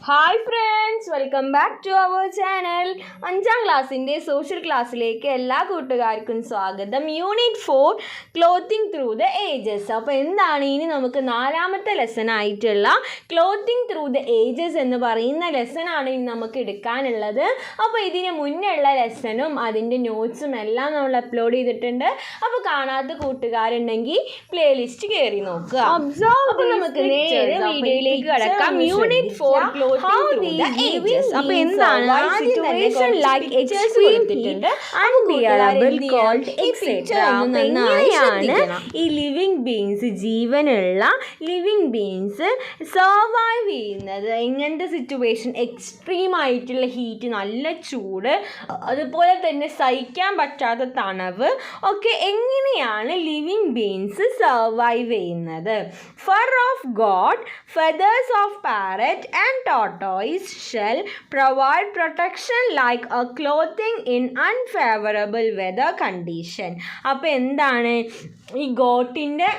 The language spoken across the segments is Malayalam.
Hi friends, welcome back to our channel. 5ാം ക്ലാസ്സിൻ്റെ സോഷ്യൽ ക്ലാസ്സിലേക്ക് എല്ലാ കൂട്ടുകാർക്കും സ്വാഗതം. Unit 4 clothing through the ages. അപ്പോൾ എന്താണ് ഇനി നമുക്ക് 4ാമത്തെ ലെസൺ ആയിട്ടുള്ള ക്ലോത്തിങ് ത്രൂ ദ ഏജസ് എന്ന് പറയുന്ന ലെസണാണ് ഇനി നമുക്ക് എടുക്കാനുള്ളത്. അപ്പോൾ ഇതിന് മുന്നുള്ള ലെസണും അതിൻ്റെ നോട്ട്സും എല്ലാം നമ്മൾ അപ്ലോഡ് ചെയ്തിട്ടുണ്ട്. അപ്പോൾ കാണാത്ത കൂട്ടുകാരുണ്ടെങ്കിൽ പ്ലേലിസ്റ്റ് കയറി നോക്കുക. അപ്പോൾ നമുക്ക് നേരെ വീഡിയോയിലേക്ക് കടക്കാം. യൂണിറ്റ് 4 അപ്പോൾ എന്താണ് situation like extreme heat unbearable cold etcetera. എങ്ങനെയാണ് ഈ ലിവിങ് ബീങ്സ്, ജീവനുള്ള ലിവിങ് ബീങ്സ് സർവൈവ് ചെയ്യുന്നത്? ഇങ്ങനത്തെ സിറ്റുവേഷൻ, എക്സ്ട്രീം ആയിട്ടുള്ള ഹീറ്റ്, നല്ല ചൂട്, അതുപോലെ തന്നെ സഹിക്കാൻ പറ്റാത്ത തണവ് ഒക്കെ എങ്ങനെയാണ് ലിവിങ് ബീങ്സ് സർവൈവ് ചെയ്യുന്നത്? Fir of God, feathers of parrot and tortoise shell provide protection like a clothing in unfavorable weather condition. അപ്പോൾ എന്താണ് ഈ ഗോട്ടിൻ്റെ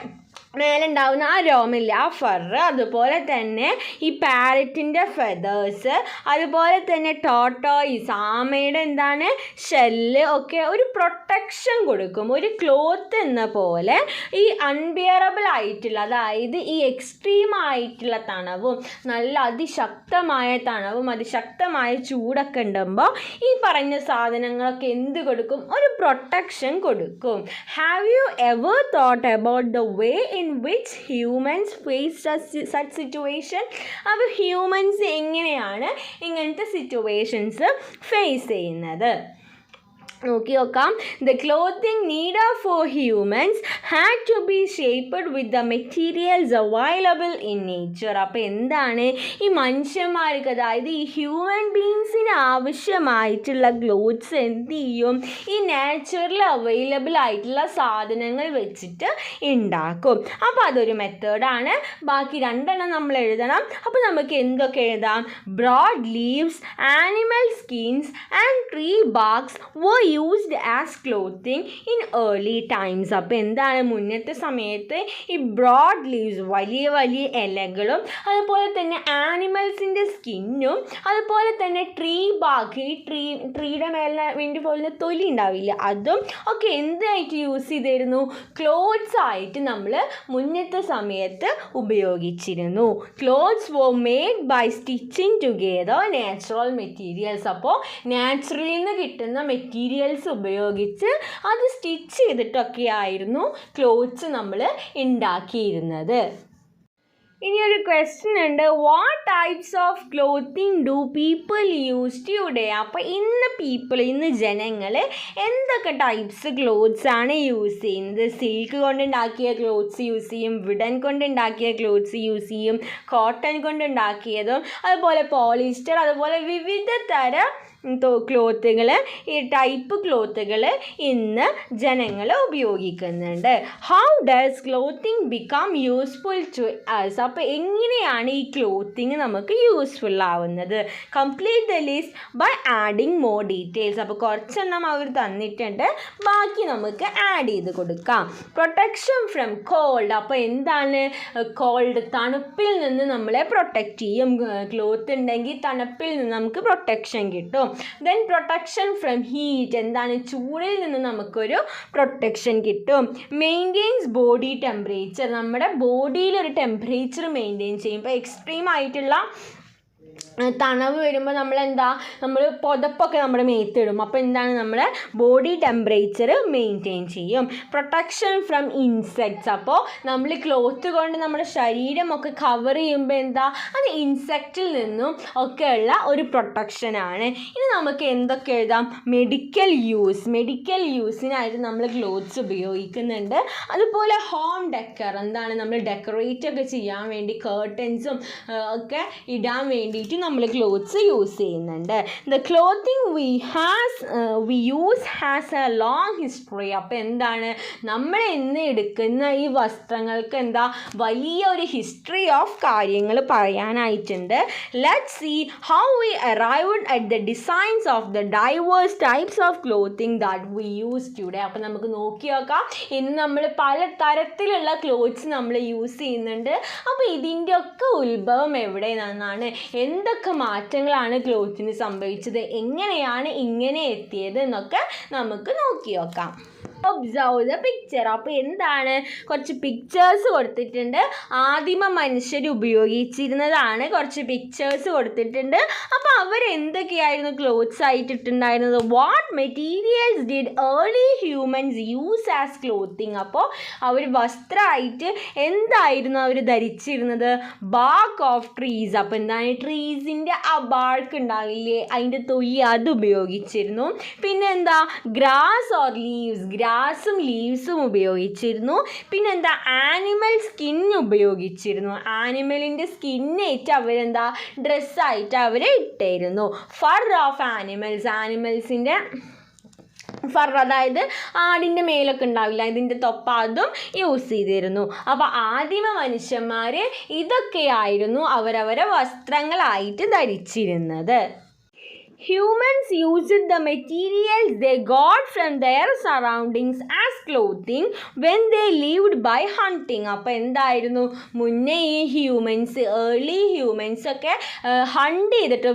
മേലുണ്ടാവുന്ന ആ രോമില്ല, ആ ഫറ്, അതുപോലെ തന്നെ ഈ പാരറ്റിൻ്റെ ഫെദേഴ്സ്, അതുപോലെ തന്നെ ടോട്ടോയിസ്, ആമയുടെ എന്താണ് ഷെല്ല് ഒക്കെ ഒരു പ്രൊട്ടക്ഷൻ കൊടുക്കും, ഒരു ക്ലോത്ത് എന്ന പോലെ. ഈ അൺബിയറബിൾ ആയിട്ടുള്ള, അതായത് ഈ എക്സ്ട്രീം ആയിട്ടുള്ള തണവും നല്ല അതിശക്തമായ തണവും അതിശക്തമായ ചൂടൊക്കെ ഉണ്ടാകുമ്പോൾ ഈ പറഞ്ഞ സാധനങ്ങളൊക്കെ എന്ത് കൊടുക്കും? ഒരു പ്രൊട്ടക്ഷൻ കൊടുക്കും. Have you ever thought about the way in which humans face such situation? അപ്പോൾ ഹ്യൂമൻസ് എങ്ങനെയാണ് ഇങ്ങനത്തെ സിറ്റുവേഷൻസ് ഫേസ് ചെയ്യുന്നത് നോക്കി നോക്കാം. The clothing needed for humans had to be shaped with the materials available in nature. അപ്പോൾ എന്താണ് ഈ മനുഷ്യന്മാർക്ക്, അതായത് ഈ ഹ്യൂമൻ ബീങ്സിന് ആവശ്യമായിട്ടുള്ള ക്ലോത്ത്സ് എന്ത് ചെയ്യും? ഈ നാച്ചുറൽ അവൈലബിൾ ആയിട്ടുള്ള സാധനങ്ങൾ വെച്ചിട്ട് ഉണ്ടാക്കും. അപ്പോൾ അതൊരു മെത്തേഡാണ്. ബാക്കി 2 നമ്മൾ എഴുതണം. അപ്പോൾ നമുക്ക് എന്തൊക്കെ എഴുതാം? Broad leaves, animal skins and tree barks were used as clothing in early times. അപ്പോൾ എന്താണ് മുന്നത്തെ സമയത്ത് ഈ ബ്രോഡ് ലീവ്സ്, വലിയ വലിയ ഇലകളും, അതുപോലെ തന്നെ ആനിമൽസിൻ്റെ സ്കിന്നും, അതുപോലെ തന്നെ ട്രീ ബാർക്ക്, ഈ ട്രീയുടെ മേലെ വേണ്ടി പോലെ തൊലി ഉണ്ടാവില്ല, അതും ഒക്കെ എന്തായിട്ട് യൂസ് ചെയ്തിരുന്നു? ക്ലോത്ത്സ് ആയിട്ട് നമ്മൾ മുന്നത്തെ സമയത്ത് ഉപയോഗിച്ചിരുന്നു. Clothes were made by stitching together natural materials. അപ്പോൾ നാച്ചുറലിൽ നിന്ന് കിട്ടുന്ന മെറ്റീരിയൽസ് ഉപയോഗിച്ച് അത് സ്റ്റിച്ച് ചെയ്തിട്ടൊക്കെ ആയിരുന്നു ക്ലോത്ത്സ് നമ്മൾ ഉണ്ടാക്കിയിരുന്നത്. ഇനി ഒരു ക്വസ്റ്റ്യൻ ഉണ്ട്, what types of clothing do people use today? അപ്പോൾ ഇന്ന് ജനങ്ങൾ എന്തൊക്കെ ടൈപ്സ് ക്ലോത്ത്സ് ആണ് യൂസ് ചെയ്യുന്നത്? സിൽക്ക് കൊണ്ടുണ്ടാക്കിയ ക്ലോത്ത്സ് യൂസ് ചെയ്യും, വിഡൻ കൊണ്ടുണ്ടാക്കിയ ക്ലോത്ത്സ് യൂസ് ചെയ്യും, കോട്ടൺ കൊണ്ടുണ്ടാക്കിയതും, അതുപോലെ പോളിസ്റ്റർ, അതുപോലെ വിവിധ തരം ക്ലോത്തുകൾ, ഈ ടൈപ്പ് ക്ലോത്തുകൾ ഇന്ന് ജനങ്ങൾ ഉപയോഗിക്കുന്നുണ്ട്. How does clothing become useful to us? അപ്പോൾ എങ്ങനെയാണ് ഈ ക്ലോത്തിങ് നമുക്ക് യൂസ്ഫുൾ ആവുന്നത്? Complete the list by adding more details. അപ്പോൾ കുറച്ചെണ്ണം അവർ തന്നിട്ടുണ്ട്, ബാക്കി നമുക്ക് ആഡ് ചെയ്ത് കൊടുക്കാം. Protection from cold. അപ്പോൾ എന്താണ് കോൾഡ്? തണുപ്പിൽ നിന്ന് നമ്മളെ പ്രൊട്ടക്റ്റ് ചെയ്യും. ക്ലോത്ത് ഉണ്ടെങ്കിൽ തണുപ്പിൽ നിന്ന് നമുക്ക് പ്രൊട്ടക്ഷൻ കിട്ടും. Then protection from heat. എന്താണ്? ചൂടിൽ നിന്ന് നമുക്കൊരു പ്രൊട്ടക്ഷൻ കിട്ടും. Maintains body temperature. നമ്മുടെ ബോഡിയിലൊരു ടെമ്പറേച്ചർ മെയിൻറ്റെയിൻ ചെയ്യും. ഇപ്പോൾ എക്സ്ട്രീം ആയിട്ടുള്ള തണവ് വരുമ്പോൾ നമ്മൾ പുതപ്പൊക്കെ നമ്മുടെ മേത്തിടും. അപ്പോൾ എന്താണ്? നമ്മുടെ ബോഡി ടെമ്പറേച്ചർ മെയിൻറ്റെയിൻ ചെയ്യും. Protection from insects. അപ്പോൾ നമ്മൾ ക്ലോത്ത് കൊണ്ട് നമ്മുടെ ശരീരമൊക്കെ കവർ ചെയ്യുമ്പോൾ അത് ഇൻസെക്റ്റിൽ നിന്നും ഒക്കെയുള്ള ഒരു പ്രൊട്ടക്ഷനാണ്. ഇനി നമുക്ക് എന്തൊക്കെ എഴുതാം? മെഡിക്കൽ യൂസിനായിട്ട് നമ്മൾ ക്ലോത്ത്സ് ഉപയോഗിക്കുന്നുണ്ട്. അതുപോലെ ഹോം ഡെക്കർ. എന്താണ്? നമ്മൾ ഡെക്കറേറ്റ് ഒക്കെ ചെയ്യാൻ വേണ്ടി കേർട്ടൻസും ഒക്കെ ഇടാൻ വേണ്ടിയിട്ട് നമ്മൾ ക്ലോത്ത്സ് യൂസ് ചെയ്യുന്നുണ്ട്. The clothing we use has A long history. അപ്പോൾ എന്താണ്? നമ്മൾ ഇന്ന് എടുക്കുന്ന ഈ വസ്ത്രങ്ങൾക്ക് വലിയ ഒരു ഹിസ്റ്ററി ഓഫ് കാര്യങ്ങൾ പറയാനായിട്ടുണ്ട്. Let's see how we arrived at the designs of the diverse types of clothing that we use today. അപ്പോൾ നമുക്ക് നോക്കി നോക്കാം. ഇന്ന് നമ്മൾ പല തരത്തിലുള്ള ക്ലോത്ത്സ് നമ്മൾ യൂസ് ചെയ്യുന്നുണ്ട്. അപ്പോൾ ഇതിൻ്റെ ഒക്കെ ഉത്ഭവം എവിടെ നിന്നാണ്? എന്തൊക്കെ എന്തൊക്കെ മാറ്റങ്ങളാണ് ക്ലോത്തിന് സംഭവിച്ചത്, എങ്ങനെയാണ് ഇങ്ങനെ എത്തിയത് എന്നൊക്കെ നമുക്ക് നോക്കി നോക്കാം. Observe the picture. അപ്പോൾ എന്താണ്, കുറച്ച് പിക്ചേഴ്സ് കൊടുത്തിട്ടുണ്ട്. ആദിമ മനുഷ്യർ ഉപയോഗിച്ചിരുന്നതാണ് കുറച്ച് പിക്ചേഴ്സ് കൊടുത്തിട്ടുണ്ട്. അപ്പോൾ അവരെന്തൊക്കെയായിരുന്നു ക്ലോത്ത്സ് ആയിട്ട് ഇട്ടുണ്ടായിരുന്നത്? What materials did early humans use as clothing. അപ്പോൾ അവർ വസ്ത്രമായിട്ട് എന്തായിരുന്നു അവർ ധരിച്ചിരുന്നത്? Bark of trees. അപ്പോൾ എന്താണ്, ട്രീസിൻ്റെ ആ ബാർക്ക് ഉണ്ടാവില്ലേ, അതിൻ്റെ തൊലി, അത് ഉപയോഗിച്ചിരുന്നു. പിന്നെ എന്താ, ഗ്രാസ് ഓർ ലീവ്സ്, ഗ്രാസും ലീവ്സും ഉപയോഗിച്ചിരുന്നു. പിന്നെന്താ, ആനിമൽ സ്കിൻ ഉപയോഗിച്ചിരുന്നു. ആനിമലിൻ്റെ സ്കിന്നായിട്ട് അവരെന്താ ഡ്രസ്സായിട്ട് അവർ ഇട്ടായിരുന്നു. ഫർ ഓഫ് ആനിമൽസ്, ആനിമൽസിൻ്റെ ഫർ, അതായത് ആടിൻ്റെ മേലൊക്കെ ഉണ്ടാവില്ല, ഇതിൻ്റെ തൊപ്പ, അതും യൂസ് ചെയ്തിരുന്നു. അപ്പോൾ ആദിമ മനുഷ്യന്മാർ ഇതൊക്കെയായിരുന്നു അവരവരെ വസ്ത്രങ്ങളായിട്ട് ധരിച്ചിരുന്നത്. Humans used the materials they got from their surroundings as clothing when they lived by hunting. അപ്പോൾ എന്തായിരുന്നു, മുന്നേ ഈ ഹ്യൂമൻസ്, ഏർലി ഹ്യൂമൻസ് ഒക്കെ ഹണ്ട് ചെയ്തിട്ട്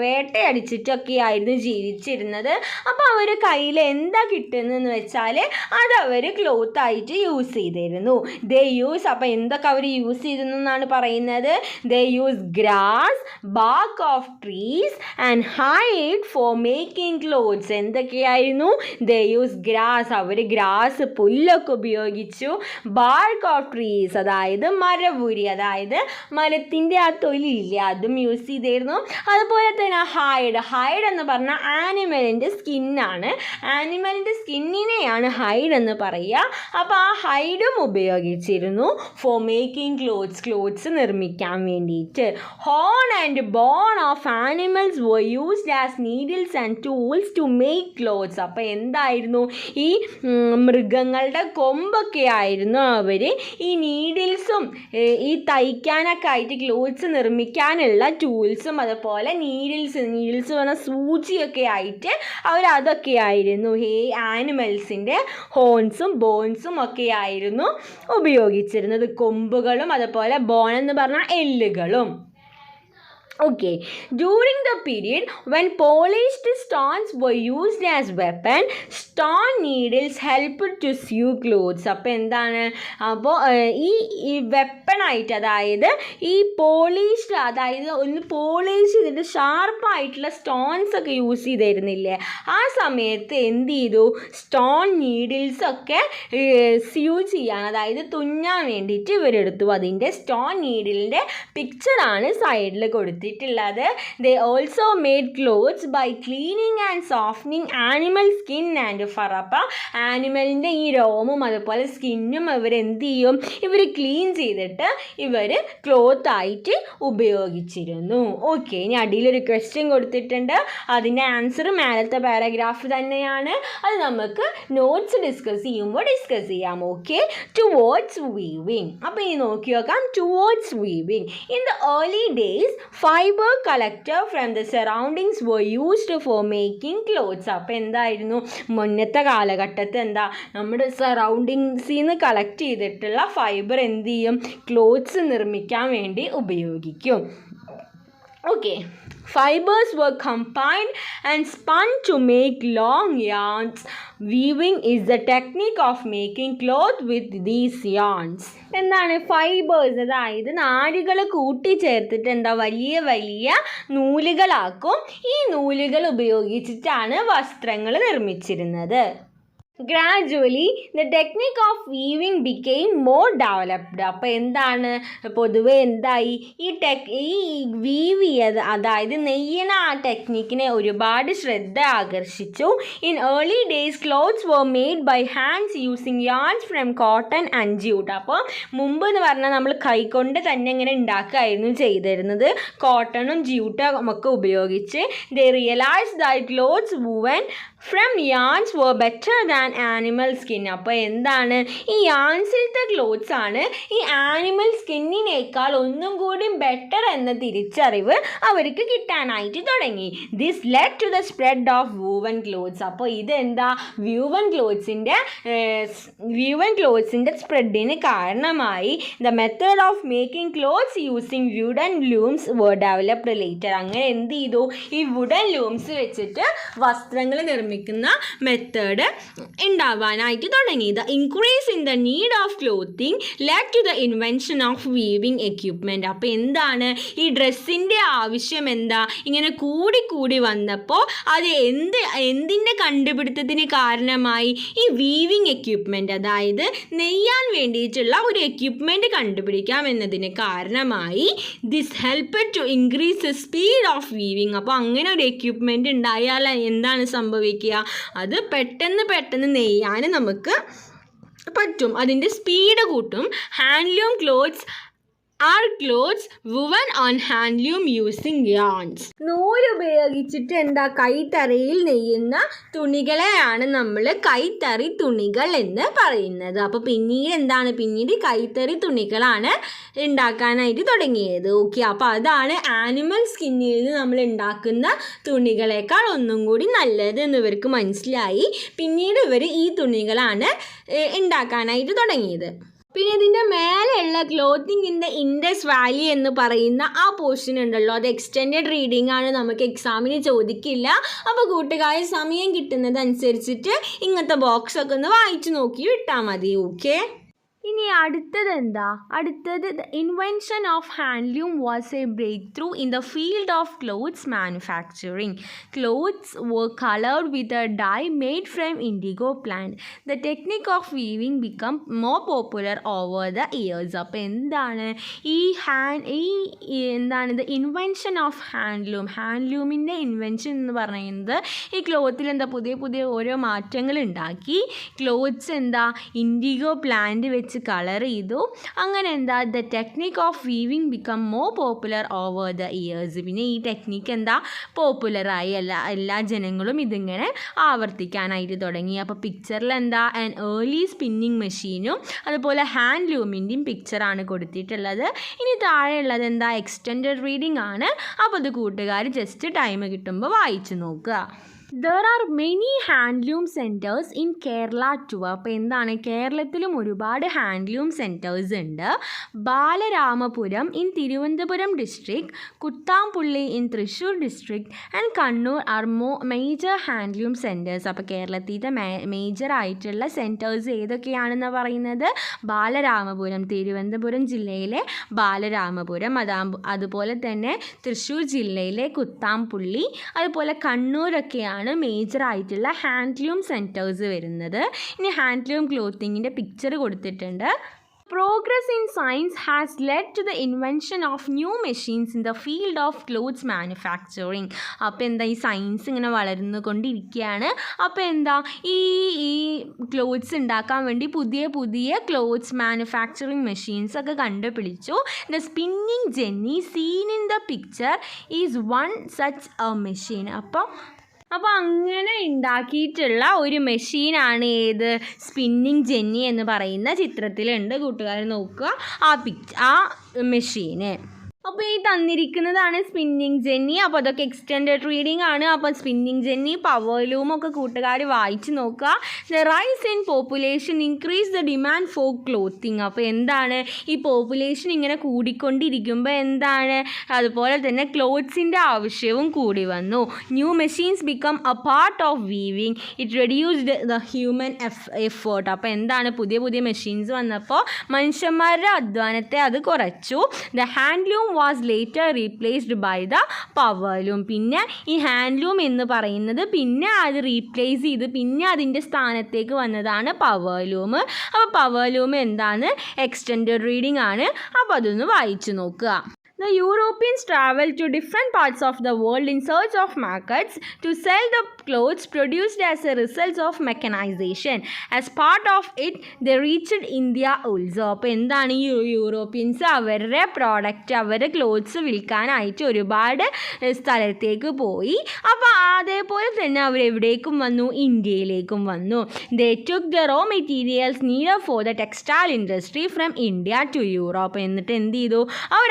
വേട്ടയടിച്ചിട്ടൊക്കെ ആയിരുന്നു ജീവിച്ചിരുന്നത്. അപ്പോൾ അവർ കയ്യിൽ എന്താ കിട്ടുന്നതെന്ന് വെച്ചാൽ അതവർ ക്ലോത്തായിട്ട് യൂസ് ചെയ്തിരുന്നു. ദേ യൂസ്, അപ്പോൾ എന്തൊക്കെ അവർ യൂസ് ചെയ്തിരുന്നു എന്നാണ് പറയുന്നത്? They use grass, bark of trees and hide for making clothes. എന്തൊക്കെയായിരുന്നു? ദേ യൂസ് ഗ്രാസ്, അവർ ഗ്രാസ്, പുല്ലൊക്കെ ഉപയോഗിച്ചു. ബാർക്ക് ഓഫ് ട്രീസ്, അതായത് മരവുരി, അതായത് മരത്തിൻ്റെ ആ തൊലിയില്ലേ, അതും യൂസ് ചെയ്തിരുന്നു. അതുപോലെ തന്നെ ഹൈഡ്, ഹൈഡ് എന്ന് പറഞ്ഞാൽ ആനിമലിൻ്റെ സ്കിന്നാണ്. ആനിമലിൻ്റെ സ്കിന്നിനെയാണ് ഹൈഡ് എന്ന് പറയുക. അപ്പോൾ ആ ഹൈഡും ഉപയോഗിച്ചിരുന്നു ഫോർ മേക്കിംഗ് ക്ലോത്ത്സ്, ക്ലോത്ത്സ് നിർമ്മിക്കാൻ വേണ്ടിയിട്ട്. Horn and bone of animals were used as needles and tools to make clothes. അപ്പോൾ എന്തായിരുന്നു, ഈ മൃഗങ്ങളുടെ കൊമ്പൊക്കെ ആയിരുന്നു അവർ ഈ നീഡിൽസും ഈ തയ്ക്കാനൊക്കെ ആയിട്ട് ക്ലോത്ത്സ് നിർമ്മിക്കാനുള്ള ടൂൾസും, അതുപോലെ നീഡിൽസ് പറഞ്ഞാൽ സൂചിയൊക്കെ ആയിട്ട് അവരതൊക്കെ ആയിരുന്നു ഈ ആനിമൽസിൻ്റെ ഹോൺസും ബോൺസും ഒക്കെ ആയിരുന്നു ഉപയോഗിച്ചിരുന്നത്. കൊമ്പുകളും അതുപോലെ ബോൺ എന്ന് പറഞ്ഞാൽ എല്ലുകളും. Okay, during the period when polished stones were used as weapon, stone needles helped to sew clothes. അപ്പോൾ എന്താണ്, അപ്പോൾ ഈ വെപ്പണായിട്ട്, അതായത് ഈ പോളിഷ്ഡ്, അതായത് ഒന്ന് പോളിഷ് ചെയ്തിട്ട് ഷാർപ്പായിട്ടുള്ള സ്റ്റോൺസ് ഒക്കെ യൂസ് ചെയ്തിരുന്നില്ലേ, ആ സമയത്ത് എന്ത് ചെയ്തു, സ്റ്റോൺ നീഡിൽസ് ഒക്കെ സ്യൂ ചെയ്യാൻ, അതായത് തുന്നാൻ വേണ്ടിയിട്ട് ഇവരെടുത്തു. അതിൻ്റെ സ്റ്റോൺ നീഡിലിൻ്റെ പിക്ചറാണ് സൈഡിൽ കൊടുത്തിട്ടുള്ളത്. They also made clothes by cleaning and softening animal skin and fur. അപ്പോൾ ആനിമലിൻ്റെ ഈ രോമം അതുപോലെ സ്കിന്നും ഇവരെന്ത് ചെയ്യും, ഇവർ ക്ലീൻ ചെയ്തിട്ട് ഇവർ ക്ലോത്ത് ആയിട്ട് ഉപയോഗിച്ചിരുന്നു. ഓക്കെ, ഇനി അടിയിലൊരു ക്വസ്റ്റ്യൻ കൊടുത്തിട്ടുണ്ട്, അതിൻ്റെ ആൻസർ മേലത്തെ പാരഗ്രാഫ് തന്നെയാണ്. അത് നമുക്ക് നോട്ട്സ് ഡിസ്കസ് ചെയ്യാം. Okay, towards weaving. അപ്പോൾ ഇനി നോക്കി നോക്കാം. Towards weaving. In the early days fiber collected from the surroundings were used for making clothes. അപ്പോൾ എന്തായിരുന്നു, മുന്നത്തെ കാലഘട്ടത്തിൽ എന്താ, നമ്മുടെ സറൗണ്ടിങ്സിൽ നിന്ന് കളക്ട് ചെയ്തിട്ടുള്ള ഫൈബർ എന്ത് ചെയ്യും, ക്ലോത്ത്സ് നിർമ്മിക്കാൻ വേണ്ടി ഉപയോഗിക്കും. Okay, fibers were combined and spun to make long yarns. Weaving is the technique of making cloth with these yarns. എന്താണ് ഫൈബേഴ്സ്, അതായത് നാരുകൾ കൂട്ടിച്ചേർത്തിട്ട് എന്താ വലിയ നൂലുകളാക്കും. ഈ നൂലുകൾ ഉപയോഗിച്ചിട്ടാണ് വസ്ത്രങ്ങൾ നിർമ്മിച്ചിരുന്നത്. Gradually, the technique of weaving became more developed. അപ്പോൾ എന്താണ്, പൊതുവെ എന്തായി, ഈ വീവ് ചെയ്ത്, അതായത് നെയ്യണ ആ ടെക്നിക്കിനെ ഒരുപാട് ശ്രദ്ധ ആകർഷിച്ചു. In early days clothes were made by hands using yarns from cotton and jute. അപ്പോൾ മുമ്പ് എന്ന് പറഞ്ഞാൽ നമ്മൾ കൈകൊണ്ട് തന്നെ ഇങ്ങനെ ഉണ്ടാക്കുകയായിരുന്നു ചെയ്തിരുന്നത്, കോട്ടണും ജ്യൂട്ടും ഒക്കെ ഉപയോഗിച്ച്. They realized that clothes woven from yarns were better than than animal skin. അപ്പോൾ എന്താണ് ഈ യാൺസിലത്തെ ക്ലോത്ത്സ് ആണ് ഈ ആനിമൽ സ്കിന്നിനേക്കാൾ ഒന്നും കൂടി ബെറ്റർ എന്ന തിരിച്ചറിവ് അവർക്ക് കിട്ടാനായിട്ട് തുടങ്ങി. This led to the spread of woven clothes. അപ്പോൾ ഇതെന്താ വ്യൂവൻ ക്ലോത്ത്സിൻ്റെ സ്പ്രെഡിന് കാരണമായി. The method of making clothes using wooden looms were developed later. അങ്ങനെ എന്ത് ചെയ്തു, ഈ വുഡൻ ലൂംസ് വെച്ചിട്ട് വസ്ത്രങ്ങൾ നിർമ്മിക്കുന്ന മെത്തേഡ് ഉണ്ടാവാനായിട്ട് തുടങ്ങി. The increase in the need of clothing led to the invention of weaving equipment. അപ്പോൾ എന്താണ് ഈ ഡ്രസ്സിൻ്റെ ആവശ്യം എന്താ ഇങ്ങനെ കൂടി വന്നപ്പോൾ അത് എന്തിൻ്റെ കണ്ടുപിടുത്തത്തിന് കാരണമായി? ഈ വീവിങ് എക്യുപ്മെൻറ്റ്, അതായത് നെയ്യാൻ വേണ്ടിയിട്ടുള്ള ഒരു എക്യുപ്മെൻറ്റ് കണ്ടുപിടിക്കാം എന്നതിന് കാരണമായി. This help to increase the speed of weaving. അപ്പോൾ അങ്ങനെ ഒരു എക്യുപ്മെൻറ്റ് ഉണ്ടായാൽ എന്താണ് സംഭവിക്കുക? അത് പെട്ടെന്ന് നെയ്യാൻ നമുക്ക് പറ്റും, അതിൻ്റെ സ്പീഡ് കൂട്ടും. Handloom clothes are clothes woven on handloom using yarns. നൂലുപയോഗിച്ചിട്ട് കൈത്തറിയിൽ നെയ്യുന്ന തുണികളെയാണ് നമ്മൾ കൈത്തറി തുണികൾ എന്ന് പറയുന്നത്. അപ്പോൾ പിന്നീട് കൈത്തറി തുണികളാണ് ഉണ്ടാക്കാനായിട്ട് തുടങ്ങിയത്. ഓക്കെ, അപ്പോൾ അതാണ് ആനിമൽ സ്കിന്നിൽ നിന്ന് നമ്മൾ ഉണ്ടാക്കുന്ന തുണികളെക്കാൾ ഒന്നും കൂടി നല്ലത് എന്ന് ഇവർക്ക് മനസ്സിലായി. പിന്നീട് ഇവർ ഈ തുണികളാണ് ഉണ്ടാക്കാനായിട്ട് തുടങ്ങിയത്. പിന്നെ ഇതിൻ്റെ മേലെയുള്ള clothing in the Indus valley എന്ന് പറയുന്ന ആ പോർഷൻ ഉണ്ടല്ലോ, അത് എക്സ്റ്റെൻഡഡ് റീഡിംഗ് ആണ്, നമുക്ക് എക്സാമിന് ചോദിക്കില്ല. അപ്പോൾ കൂട്ടുകാർ സമയം കിട്ടുന്നതനുസരിച്ചിട്ട് ഇങ്ങനത്തെ ബോക്സൊക്കെ ഒന്ന് വായിച്ചു നോക്കി വിട്ടാൽ മതി. ഓക്കെ, ഇനി അടുത്തത് the invention of handloom was a break through in the field of clothes manufacturing. Clothes were coloured with a dye made from indigo plant. The technique of weaving become more popular over the years. അപ്പോൾ എന്താണ് ദ ഇൻവെൻഷൻ ഓഫ് ഹാൻഡ്ലൂമിൻ്റെ ഇൻവെൻഷൻ എന്ന് പറയുന്നത് ഈ ക്ലോത്തിൽ പുതിയ ഓരോ മാറ്റങ്ങൾ ഉണ്ടാക്കി. ക്ലോത്ത്സ് ഇൻഡിഗോ പ്ലാന്റ് വെച്ച് കളർ ചെയ്തു. അങ്ങനെ the technique of weaving become more popular over the years. പിന്നെ ഈ ടെക്നിക്ക് പോപ്പുലറായി, എല്ലാ ജനങ്ങളും ഇതിങ്ങനെ ആവർത്തിക്കാനായിട്ട് തുടങ്ങി. അപ്പോൾ പിക്ചറിൽ ആൻ ഏർലി സ്പിന്നിങ് മെഷീനും അതുപോലെ ഹാൻഡ്ലൂമിൻ്റെയും പിക്ചറാണ് കൊടുത്തിട്ടുള്ളത്. ഇനി താഴെയുള്ളത് എക്സ്റ്റെൻഡഡ് റീഡിംഗ് ആണ്. അപ്പോൾ അത് കൂട്ടുകാർ ജസ്റ്റ് ടൈം കിട്ടുമ്പോൾ വായിച്ചു നോക്കുക. There are many handloom centers in Kerala too. അപ്പോൾ കേരളത്തിലും ഒരുപാട് ഹാൻഡ്ലൂം സെൻറ്റേഴ്സ് ഉണ്ട്. Balaramapuram in Thiruvananthapuram district, Kuthampully in Thrissur district and Kannur are major handloom centres. അപ്പോൾ കേരളത്തിലെ മേജർ ആയിട്ടുള്ള സെൻറ്റേഴ്സ് ഏതൊക്കെയാണെന്ന് പറയുന്നത് ബാലരാമപുരം, തിരുവനന്തപുരം ജില്ലയിലെ ബാലരാമപുരം, അതുപോലെ തന്നെ തൃശ്ശൂർ ജില്ലയിലെ കുത്താംപുള്ളി, അതുപോലെ കണ്ണൂരൊക്കെയാണ് മേജർ ആയിട്ടുള്ള ഹാൻഡ്ലൂം സെൻറ്റേഴ്സ് വരുന്നത്. ഇനി ഹാൻഡ്ലൂം ക്ലോത്തിങ്ങിൻ്റെ പിക്ചർ കൊടുത്തിട്ടുണ്ട്. Progress in science has led to the invention of new machines in the field of clothes manufacturing. അപ്പോൾ ഈ സയൻസ് ഇങ്ങനെ വളർന്നുകൊണ്ടിരിക്കുകയാണ്. അപ്പോൾ ഈ ക്ലോത്ത്സ് ഉണ്ടാക്കാൻ വേണ്ടി പുതിയ ക്ലോത്ത്സ് മാനുഫാക്ചറിങ് മെഷീൻസ് ഒക്കെ കണ്ടുപിടിച്ചു. The spinning jenny seen in the picture is one such a machine. അപ്പോൾ അങ്ങനെ ഉണ്ടാക്കിയിട്ടുള്ള ഒരു മെഷീനാണ് സ്പിന്നിങ് ജെന്നി എന്ന് പറയുന്ന ചിത്രത്തിലുണ്ട്. കൂട്ടുകാർ നോക്കുക ആ മെഷീന്. അപ്പോൾ ഈ തന്നിരിക്കുന്നതാണ് സ്പിന്നിങ് ജെന്നി. അപ്പോൾ അതൊക്കെ എക്സ്റ്റെൻഡഡ് റീഡിംഗ് ആണ്. അപ്പോൾ സ്പിന്നിങ് ജെന്നി, പവർലൂമൊക്കെ കൂട്ടുകാർ വായിച്ച് നോക്കുക. The rice in population increase the demand for clothing. അപ്പോൾ ഈ പോപ്പുലേഷൻ ഇങ്ങനെ കൂടിക്കൊണ്ടിരിക്കുമ്പോൾ അതുപോലെ തന്നെ ക്ലോത്ത്സിൻ്റെ ആവശ്യവും കൂടി വന്നു. New machines become a part of weaving. It reduced the human effort. അപ്പോൾ പുതിയ മെഷീൻസ് വന്നപ്പോൾ മനുഷ്യന്മാരുടെ അധ്വാനത്തെ അത് കുറച്ചു. The handloom was later replaced by the powerloom. പിന്നെ ഈ ഹാൻഡ്ലൂം എന്ന് പറയുന്നത് അത് റീപ്ലേസ് ചെയ്ത് അതിൻ്റെ സ്ഥാനത്തേക്ക് വന്നതാണ് പവർലൂം. അപ്പോൾ പവർലൂം എക്സ്റ്റെൻഡഡ് റീഡിംഗ് ആണ്. അപ്പോൾ അതൊന്ന് വായിച്ചു നോക്കുക. The Europeans traveled to different parts of the world in search of markets to sell the clothes produced as a result of mechanization. As part of it, they reached India also. അപ്പോൾ എന്താണ് ഈ യൂറോപ്യൻസ് അവരുടെ പ്രോഡക്റ്റ് അവരുടെ ക്ലോത്ത്സ് വിൽക്കാനായിട്ട് ഒരുപാട് സ്ഥലത്തേക്ക് പോയി. അപ്പോൾ അതേപോലെ തന്നെ അവരെവിടേക്കും വന്നു, ഇന്ത്യയിലേക്കും വന്നു. They took the raw materials needed for the textile industry from India to Europe. എന്നിട്ട് എന്ത് ചെയ്തു,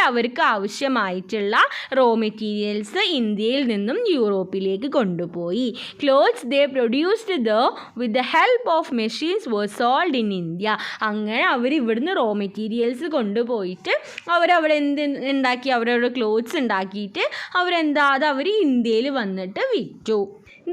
അവർക്ക് ആവശ്യമായിട്ടുള്ള റോ മെറ്റീരിയൽസ് ഇന്ത്യയിൽ നിന്നും യൂറോപ്പിലേക്ക് കൊണ്ടുപോയി. Clothes they produced with the help of machines were sold in India. അങ്ങനെ അവർ ഇവിടുന്ന് റോ മെറ്റീരിയൽസ് കൊണ്ടുപോയിട്ട് അവരവിടെ ഉണ്ടാക്കി, അവരവരുടെ ക്ലോത്ത്സ് ഉണ്ടാക്കിയിട്ട് അത് അവർ ഇന്ത്യയിൽ വന്നിട്ട് വിറ്റു.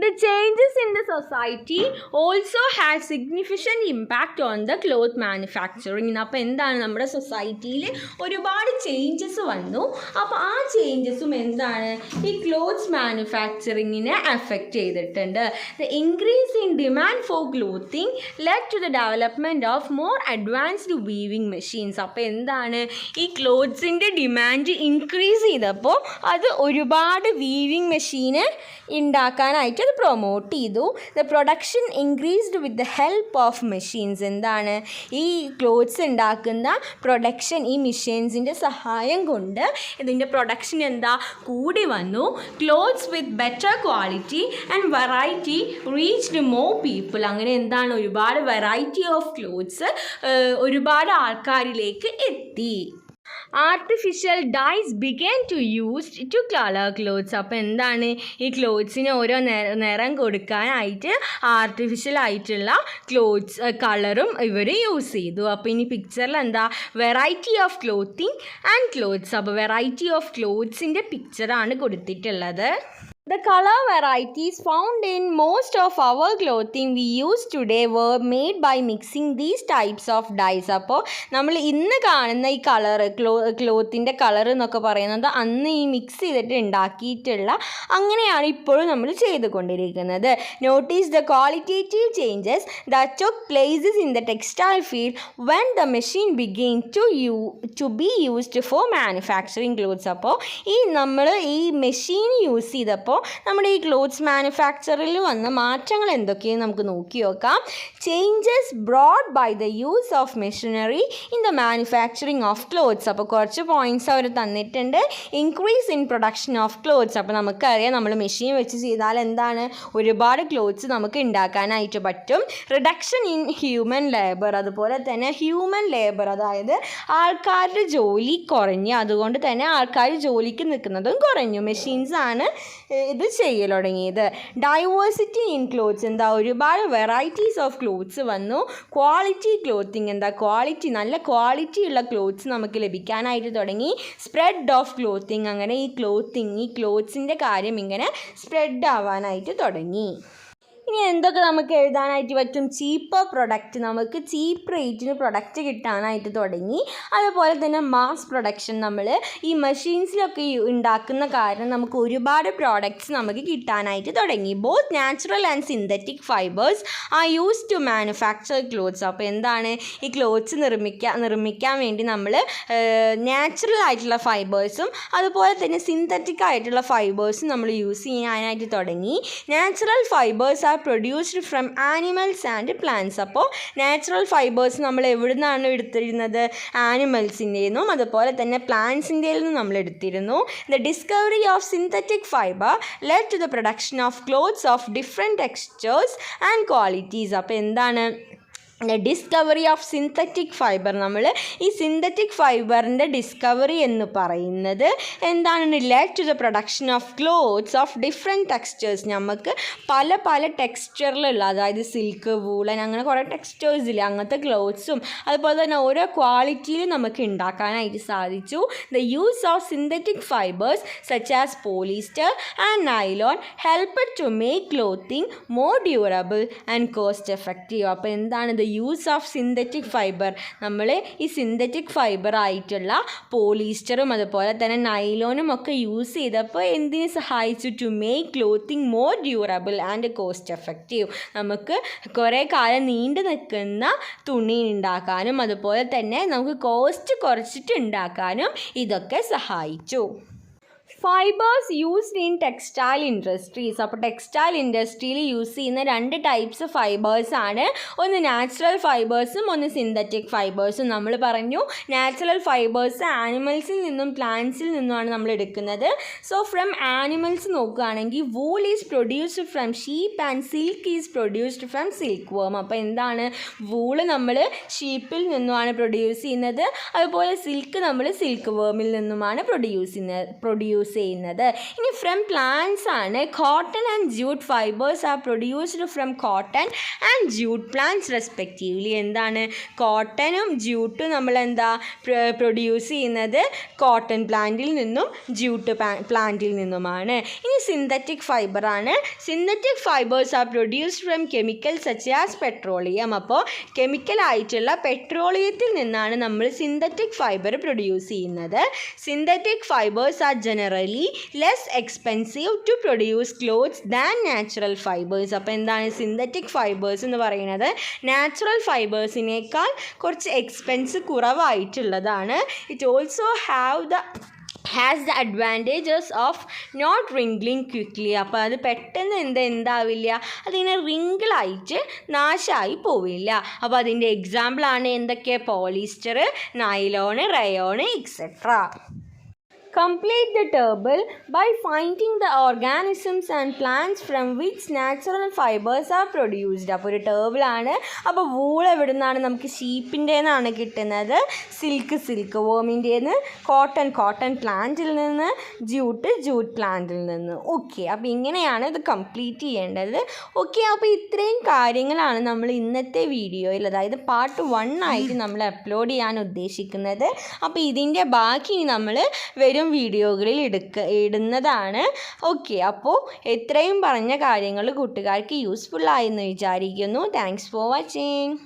The changes in the society also had significant impact on the cloth manufacturing. അപ്പോൾ എന്താണ്, നമ്മുടെ സൊസൈറ്റിയിൽ ഒരുപാട് ചേഞ്ചസ് വന്നു. അപ്പോൾ ആ ചേഞ്ചസും എന്താണ് ഈ ക്ലോത്ത്സ് മാനുഫാക്ചറിങ്ങിനെ അഫക്റ്റ് ചെയ്തിട്ടുണ്ട്. The increase in demand for clothing led to the development of more advanced weaving machines. അപ്പോൾ എന്താണ് ഈ ക്ലോത്ത്സിൻ്റെ ഡിമാൻഡ് ഇൻക്രീസ് ചെയ്തപ്പോൾ അത് ഒരുപാട് വീവിങ് മെഷീന് ഉണ്ടാക്കാനായിട്ട് അത് പ്രൊമോട്ട് ചെയ്തു. The production increased with the help of machines. എന്താണ് ഈ ക്ലോത്ത്സ് ഉണ്ടാക്കുന്ന പ്രൊഡക്ഷൻ ഈ മെഷീൻസിൻ്റെ സഹായം കൊണ്ട് ഇതിൻ്റെ പ്രൊഡക്ഷൻ കൂടി വന്നു. Clothes with better quality and variety reached more people. അങ്ങനെ ഒരുപാട് വെറൈറ്റി ഓഫ് ക്ലോത്ത്സ് ഒരുപാട് ആൾക്കാരിലേക്ക് എത്തി. Artificial dyes began to use to colour clothes. അപ്പോൾ ഈ ക്ലോത്ത്സിന് ഓരോ നിറം കൊടുക്കാനായിട്ട് ആർട്ടിഫിഷ്യൽ ആയിട്ടുള്ള ക്ലോത്ത്സ് കളറും ഇവർ യൂസ് ചെയ്തു. അപ്പോൾ ഇനി പിക്ചറിൽ variety of clothing and clothes. അപ്പോൾ വെറൈറ്റി ഓഫ് ക്ലോത്ത്സിൻ്റെ പിക്ചറാണ് കൊടുത്തിട്ടുള്ളത്. The color varieties found in most of our clothing we use today were made by mixing these types of dyes. അപ്പോൾ നമ്മൾ ഇന്ന് കാണുന്ന ഈ കളറ് ക്ലോത്തിൻ്റെ കളർ എന്നൊക്കെ പറയുന്നത് അന്ന് ഈ മിക്സ് ചെയ്തിട്ട് ഉണ്ടാക്കിയിട്ടുള്ള അങ്ങനെയാണ് ഇപ്പോഴും നമ്മൾ ചെയ്തുകൊണ്ടിരിക്കുന്നത്. Notice the qualitative changes that took places in the textile field when the machine began to be used for manufacturing clothes. അപ്പോൾ നമ്മൾ ഈ മെഷീൻ യൂസ് ചെയ്തപ്പോൾ നമ്മുടെ ഈ ക്ലോത്ത്സ് മാനുഫാക്ചറിൽ വന്ന മാറ്റങ്ങൾ എന്തൊക്കെയെന്ന് നമുക്ക് നോക്കി നോക്കാം. Changes brought by the use of machinery in the manufacturing of clothes. അപ്പോൾ കുറച്ച് പോയിൻറ്റ്സ് അവർ തന്നിട്ടുണ്ട്. Increase in production of clothes. അപ്പോൾ നമുക്കറിയാം നമ്മൾ മെഷീൻ വെച്ച് ചെയ്താൽ ഒരുപാട് ക്ലോത്ത്സ് നമുക്ക് ഉണ്ടാക്കാനായിട്ട് പറ്റും. Reduction in human labour. അതുപോലെ തന്നെ ഹ്യൂമൻ ലേബർ, അതായത് ആൾക്കാരുടെ ജോലി കുറഞ്ഞു. അതുകൊണ്ട് തന്നെ ആൾക്കാർ ജോലിക്ക് നിൽക്കുന്നതും കുറഞ്ഞു. മെഷീൻസാണ് ഇത് ചെയ്യൽ തുടങ്ങിയത്. Diversity in clothes. ഒരുപാട് വെറൈറ്റീസ് ഓഫ് ക്ലോത്ത്സ് വന്നു. Quality clothing. നല്ല ക്വാളിറ്റിയുള്ള ക്ലോത്ത്സ് നമുക്ക് ലഭിക്കാനായിട്ട് തുടങ്ങി. Spread of clothing. അങ്ങനെ ഈ ക്ലോത്ത്സിൻ്റെ കാര്യം ഇങ്ങനെ സ്പ്രെഡ് ആവാനായിട്ട് തുടങ്ങി. ഇനി എന്തൊക്കെ നമുക്ക് എഴുതാനായിട്ട് പറ്റും? Cheaper product. നമുക്ക് ചീപ്പ് റേറ്റിന് പ്രൊഡക്റ്റ് കിട്ടാനായിട്ട് തുടങ്ങി. അതുപോലെ തന്നെ മാസ് പ്രൊഡക്ഷൻ. നമ്മൾ ഈ മെഷീൻസിലൊക്കെ ഉണ്ടാക്കുന്ന കാരണം നമുക്ക് ഒരുപാട് പ്രോഡക്റ്റ്സ് നമുക്ക് കിട്ടാനായിട്ട് തുടങ്ങി. Both natural and synthetic fibres are use to manufacture clothes. അപ്പോൾ ഈ ക്ലോത്ത്സ് നിർമ്മിക്കാൻ വേണ്ടി നമ്മൾ നാച്ചുറൽ ആയിട്ടുള്ള ഫൈബേഴ്സും അതുപോലെ തന്നെ സിന്തറ്റിക് ആയിട്ടുള്ള ഫൈബേഴ്സും നമ്മൾ യൂസ് ചെയ്യാനായിട്ട് തുടങ്ങി. Natural fibres are produced from animals and plants. അപ്പോൾ നാച്ചുറൽ ഫൈബേഴ്സ് നമ്മൾ എവിടെ നിന്നാണ് എടുത്തിരുന്നത്? ആനിമൽസിൻ്റെ നിന്നും അതുപോലെ തന്നെ പ്ലാന്റ്സിൻ്റെ നിന്നും നമ്മൾ എടുത്തിരുന്നു. The discovery of synthetic fibre led to the production of clothes of different textures and qualities. അപ്പോൾ ഡിസ്കവറി ഓഫ് സിന്തറ്റിക് ഫൈബർ. നമ്മൾ ഈ സിന്തറ്റിക് ഫൈബറിൻ്റെ ഡിസ്കവറി എന്ന് പറയുന്നത് led to the production of clothes of different textures. നമുക്ക് പല ടെക്സ്ചറിലുള്ള, അതായത് സിൽക്ക്, വൂളൻ, അങ്ങനെ കുറേ ടെക്സ്ചേഴ്സ് ഇല്ല, അങ്ങനത്തെ ക്ലോത്ത്സും അതുപോലെ തന്നെ ഓരോ ക്വാളിറ്റിയിൽ നമുക്ക് ഉണ്ടാക്കാനായിട്ട് സാധിച്ചു. The use of synthetic fibres such as polyester and nylon help to make clothing more durable and cost effective. അപ്പോൾ the use of synthetic fibre. നമ്മൾ ഈ സിന്തറ്റിക് ഫൈബർ ആയിട്ടുള്ള പോളിസ്റ്ററും അതുപോലെ തന്നെ നൈലോണും ഒക്കെ യൂസ് ചെയ്തപ്പോൾ എന്തിനു സഹായിച്ചു? To make clothing more durable and cost effective. നമുക്ക് കുറേ കാലം നീണ്ടു നിൽക്കുന്ന തുണി ഉണ്ടാക്കാനും അതുപോലെ തന്നെ നമുക്ക് കോസ്റ്റ് കുറച്ചിട്ട് ഉണ്ടാക്കാനും ഇതൊക്കെ സഹായിച്ചു. Fibres used in textile industries. അപ്പോൾ ടെക്സ്റ്റൈൽ ഇൻഡസ്ട്രിയിൽ യൂസ് ചെയ്യുന്ന 2 ടൈപ്സ് ഫൈബേഴ്സാണ്. ഒന്ന് നാച്ചുറൽ ഫൈബേഴ്സും ഒന്ന് സിന്തറ്റിക് ഫൈബേഴ്സും. നമ്മൾ പറഞ്ഞു നാച്ചുറൽ ഫൈബേഴ്സ് ആനിമൽസിൽ നിന്നും പ്ലാന്റ്സിൽ നിന്നുമാണ് നമ്മൾ എടുക്കുന്നത്. സോ ഫ്രം ആനിമൽസ് നോക്കുകയാണെങ്കിൽ wool is produced from sheep and silk is produced from silkworm. അപ്പോൾ എന്താണ്? വൂള് നമ്മൾ ഷീപ്പിൽ നിന്നുമാണ് പ്രൊഡ്യൂസ് ചെയ്യുന്നത്, അതുപോലെ സിൽക്ക് നമ്മൾ സിൽക്ക് വേമിൽ നിന്നുമാണ് പ്രൊഡ്യൂസ് ചെയ്യുന്നത്. ഇനി ഫ്രം പ്ലാന്റ്സ് ആണ്. Cotton and jute fibres are produced from cotton and jute plants respectively. എന്താണ്? കോട്ടനും ജൂട്ടും നമ്മൾ പ്രൊഡ്യൂസ് ചെയ്യുന്നത് കോട്ടൺ പ്ലാന്റിൽ നിന്നും ജൂട്ട് പ്ലാന്റിൽ നിന്നുമാണ്. ഇനി സിന്തറ്റിക് ഫൈബർ ആണ്. Synthetic fibres are produced from chemical such as petroleum. അപ്പോൾ കെമിക്കലായിട്ടുള്ള പെട്രോളിയത്തിൽ നിന്നാണ് നമ്മൾ സിന്തറ്റിക് ഫൈബർ പ്രൊഡ്യൂസ് ചെയ്യുന്നത്. Synthetic fibres are generally less expensive to produce clothes than natural fibres. അപ്പോൾ എന്താണ്? സിന്തറ്റിക് ഫൈബേഴ്സ് എന്ന് പറയുന്നത് നാച്ചുറൽ ഫൈബേഴ്സിനേക്കാൾ കുറച്ച് എക്സ്പെൻസ് കുറവായിട്ടുള്ളതാണ്. It also has the advantages of not wrinkling quickly. അപ്പോൾ അത് പെട്ടെന്ന് എന്താവില്ല, അതിങ്ങനെ റിങ്കിളായിട്ട് നാശമായി പോവില്ല. അപ്പോൾ അതിൻ്റെ എക്സാമ്പിളാണ് എന്തൊക്കെ? Polyester, nylon, rayon etcetera. Complete the table by finding the organisms and plants from which natural fibers are produced. അപ്പോൾ ഒരു ടേബിളാണ്. അപ്പോൾ വൂൾ എവിടെ നിന്നാണ്? നമുക്ക് ഷീപ്പിൻ്റെന്നാണ് കിട്ടുന്നത്, സിൽക്ക് വേമിൻ്റെന്ന്, കോട്ടൺ പ്ലാന്റിൽ നിന്ന്, ജൂട്ട് പ്ലാന്റിൽ നിന്ന്. ഓക്കെ, അപ്പോൾ ഇങ്ങനെയാണ് ഇത് കംപ്ലീറ്റ് ചെയ്യേണ്ടത്. ഓക്കെ, അപ്പോൾ ഇത്രയും കാര്യങ്ങളാണ് നമ്മൾ ഇന്നത്തെ വീഡിയോയിൽ, അതായത് പാർട്ട് 1 ആയിട്ട് നമ്മൾ അപ്ലോഡ് ചെയ്യാൻ ഉദ്ദേശിക്കുന്നത്. അപ്പോൾ ഇതിൻ്റെ ബാക്കി നമ്മൾ വരും വീഡിയോകളിൽ ഇടുന്നതാണ്. ഓക്കെ, അപ്പോൾ എത്രയും പറഞ്ഞ കാര്യങ്ങൾ കൂട്ടുകാർക്ക് യൂസ്ഫുൾ ആയെന്ന് വിചാരിക്കുന്നു. Thanks for watching.